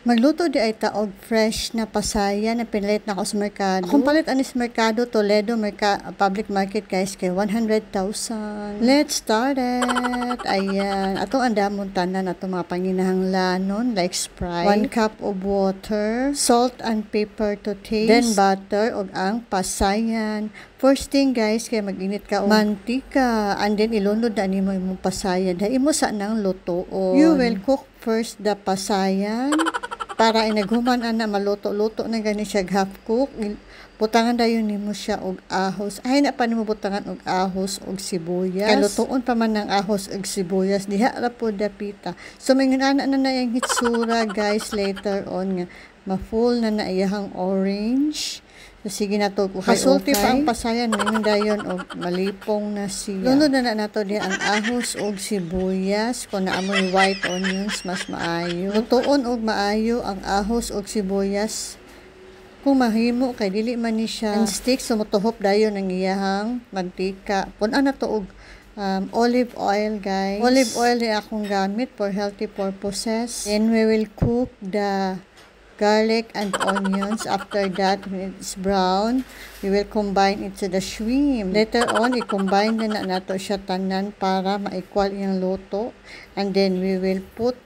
Magluto di ay taog fresh na pasaya na pinalit na ako sa merkado. Kung palit anis merkado, Toledo public market guys kay 100,000. Let's start it. Ayan. Ato ang damon tanan ato mga panginahanglanon like Sprite, 1 cup of water, salt and pepper to taste, then butter og ang pasayan. First thing guys, kay mag-init ka og mantika and then ilunod na nimo imong pasayan. Dahil imo sa nang lutoon. You will cook first the pasayan para inaghuman ana maluto-luto na gani siya half cook. Butangan dayon nimo siya og ahos. Ay na pa nimo butangan og ahos og sibuyas. Kay lutoon pa man ng ahos og sibuyas diha ra pod dapita. So mingon ana na yung hitsura guys later on nga ma-full na iyahang orange. So, sige na to. Kasulti pa ang pasayan. Ngayon dayon o malipong na siya. Lunod na nato diya ang ahos o sibuyas. Kung naamoy white onions, mas maayo. Lutoon og maayo ang ahos o sibuyas. Kung mahimo, kay dili man ni siya and stick. So, mutuhop dayon ang iyahang mantika. Punan na to og olive oil, guys. Olive oil ni akong gamit for healthy purposes. And we will cook the garlic and onions. After that, when it's brown, we will combine it to the shrimp. Later on, i-combine na nato siya tanan para ma-equal yung luto. And then, we will put,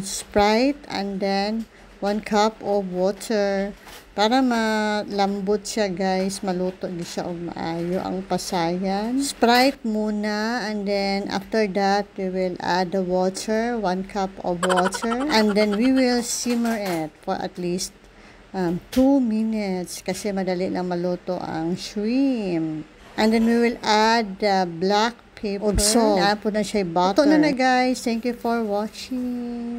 Sprite and then 1 cup of water para malambot siya guys, maluto di siya og maayo ang pasayan. Sprite muna and then after that we will add the water, 1 cup of water, and then we will simmer it for at least 2 minutes kasi madali lang maluto ang shrimp. And then we will add the black pepper og salt. Apo na siya butter. Ito na guys. Thank you for watching.